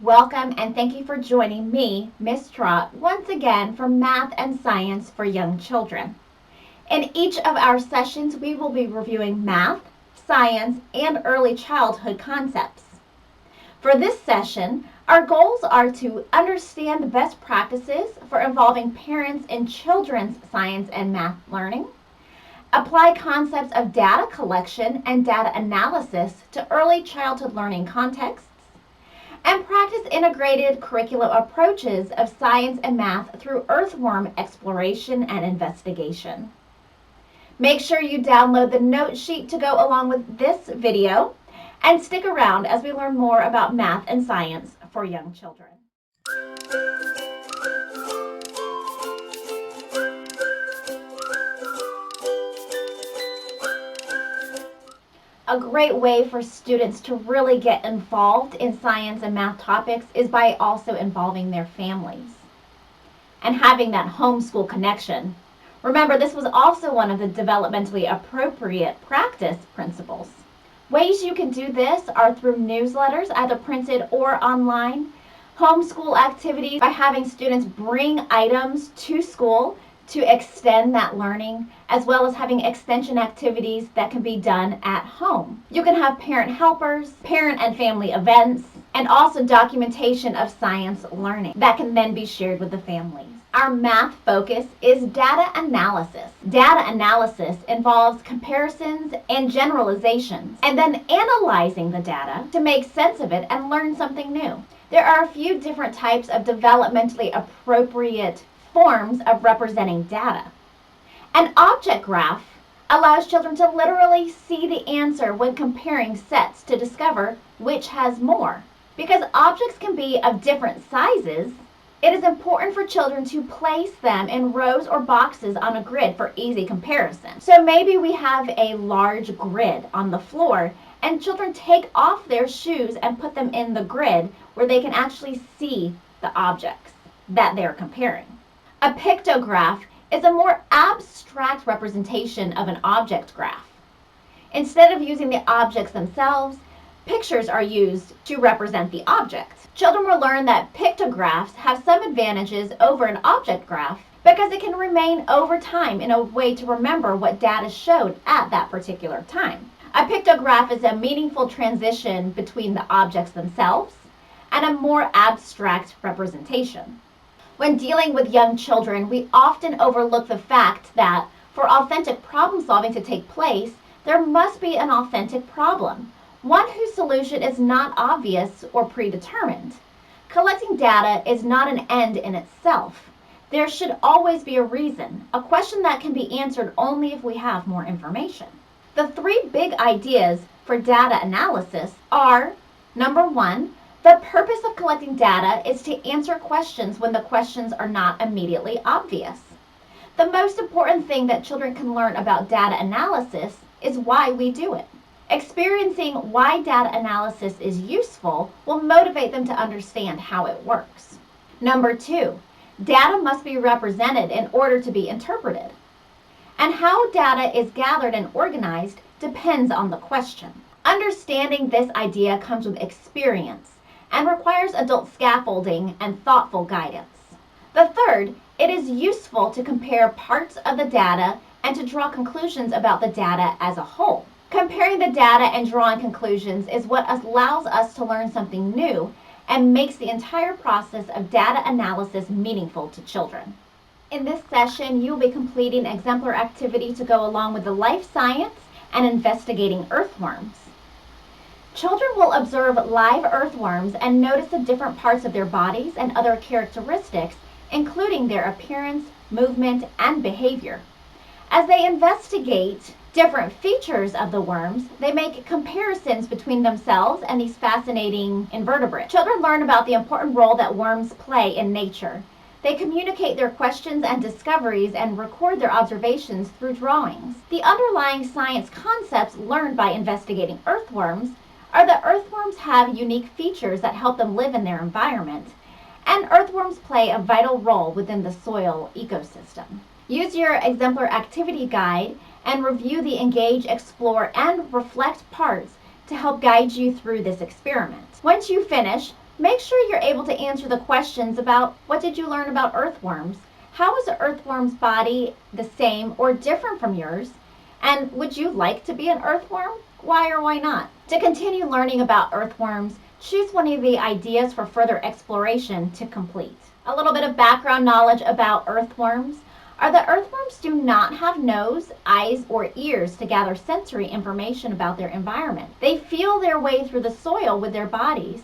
Welcome and thank you for joining me, Miss Trott, once again for Math and Science for Young Children. In each of our sessions, we will be reviewing math, science, and early childhood concepts. For this session, our goals are to understand the best practices for involving parents in children's science and math learning, apply concepts of data collection and data analysis to early childhood learning contexts, and practice integrated curriculum approaches of science and math through earthworm exploration and investigation. Make sure you download the note sheet to go along with this video and stick around as we learn more about math and science for young children. A great way for students to really get involved in science and math topics is by also involving their families and having that homeschool connection. Remember, this was also one of the developmentally appropriate practice principles. Ways you can do this are through newsletters, either printed or online, homeschool activities by having students bring items to school to extend that learning, as well as having extension activities that can be done at home. You can have parent helpers, parent and family events, and also documentation of science learning that can then be shared with the families. Our math focus is data analysis. Data analysis involves comparisons and generalizations, and then analyzing the data to make sense of it and learn something new. There are a few different types of developmentally appropriate forms of representing data. An object graph allows children to literally see the answer when comparing sets to discover which has more. Because objects can be of different sizes, it is important for children to place them in rows or boxes on a grid for easy comparison. So maybe we have a large grid on the floor and children take off their shoes and put them in the grid where they can actually see the objects that they're comparing. A pictograph is a more abstract representation of an object graph. Instead of using the objects themselves, pictures are used to represent the objects. Children will learn that pictographs have some advantages over an object graph because it can remain over time in a way to remember what data showed at that particular time. A pictograph is a meaningful transition between the objects themselves and a more abstract representation. When dealing with young children, we often overlook the fact that for authentic problem solving to take place, there must be an authentic problem, one whose solution is not obvious or predetermined. Collecting data is not an end in itself. There should always be a reason, a question that can be answered only if we have more information. The three big ideas for data analysis are, number one, the purpose of collecting data is to answer questions when the questions are not immediately obvious. The most important thing that children can learn about data analysis is why we do it. Experiencing why data analysis is useful will motivate them to understand how it works. Number two, data must be represented in order to be interpreted. And how data is gathered and organized depends on the question. Understanding this idea comes with experience and requires adult scaffolding and thoughtful guidance. The third, it is useful to compare parts of the data and to draw conclusions about the data as a whole. Comparing the data and drawing conclusions is what allows us to learn something new and makes the entire process of data analysis meaningful to children. In this session, you will be completing exemplar activity to go along with the life science and investigating earthworms. Children will observe live earthworms and notice the different parts of their bodies and other characteristics, including their appearance, movement, and behavior. As they investigate different features of the worms, they make comparisons between themselves and these fascinating invertebrates. Children learn about the important role that worms play in nature. They communicate their questions and discoveries and record their observations through drawings. The underlying science concepts learned by investigating earthworms are that earthworms have unique features that help them live in their environment, and earthworms play a vital role within the soil ecosystem. Use your exemplar activity guide and review the engage, explore, and reflect parts to help guide you through this experiment. Once you finish, Make sure you're able to answer the questions about what did you learn about earthworms? How is an earthworm's body the same or different from yours? And would you like to be an earthworm? Why or why not? To continue learning about earthworms, choose one of the ideas for further exploration to complete. A little bit of background knowledge about earthworms are that earthworms do not have nose, eyes, or ears to gather sensory information about their environment. They feel their way through the soil with their bodies.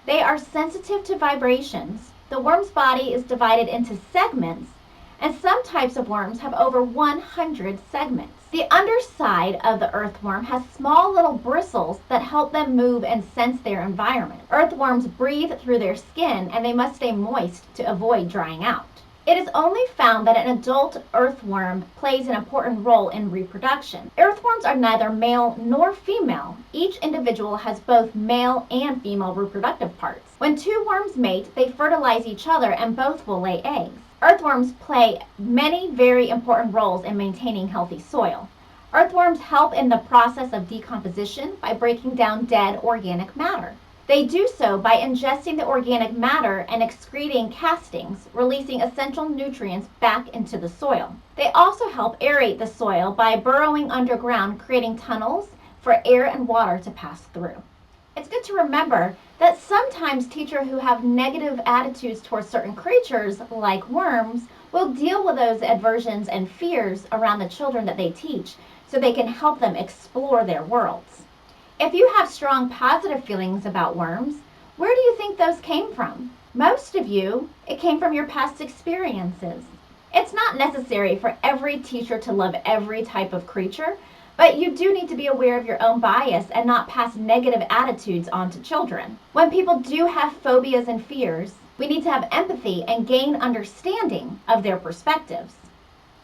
They are sensitive to vibrations. The worm's body is divided into segments, and some types of worms have over 100 segments. The underside of the earthworm has small little bristles that help them move and sense their environment. Earthworms breathe through their skin, and they must stay moist to avoid drying out. It is only found that an adult earthworm plays an important role in reproduction. Earthworms are neither male nor female. Each individual has both male and female reproductive parts. When two worms mate, they fertilize each other and both will lay eggs. Earthworms play many very important roles in maintaining healthy soil. Earthworms help in the process of decomposition by breaking down dead organic matter. They do so by ingesting the organic matter and excreting castings, releasing essential nutrients back into the soil. They also help aerate the soil by burrowing underground, creating tunnels for air and water to pass through. It's good to remember that sometimes teachers who have negative attitudes towards certain creatures, like worms, will deal with those aversions and fears around the children that they teach so they can help them explore their worlds. If you have strong positive feelings about worms, where do you think those came from? Most of you, it came from your past experiences. It's not necessary for every teacher to love every type of creature, but you do need to be aware of your own bias and not pass negative attitudes on to children. When people do have phobias and fears, we need to have empathy and gain understanding of their perspectives.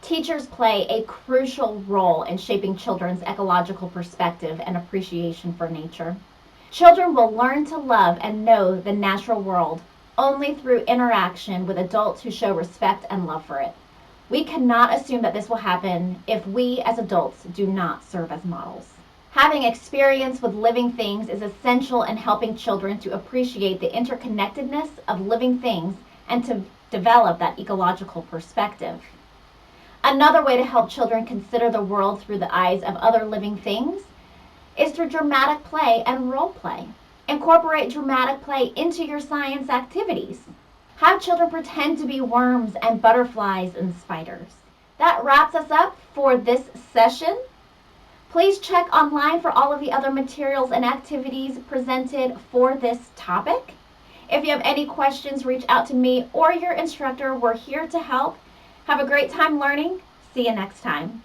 Teachers play a crucial role in shaping children's ecological perspective and appreciation for nature. Children will learn to love and know the natural world only through interaction with adults who show respect and love for it. We cannot assume that this will happen if we as adults do not serve as models. Having experience with living things is essential in helping children to appreciate the interconnectedness of living things and to develop that ecological perspective. Another way to help children consider the world through the eyes of other living things is through dramatic play and role play. Incorporate dramatic play into your science activities. Have children pretend to be worms and butterflies and spiders. That wraps us up for this session. Please check online for all of the other materials and activities presented for this topic. If you have any questions, reach out to me or your instructor. We're here to help. Have a great time learning. See you next time.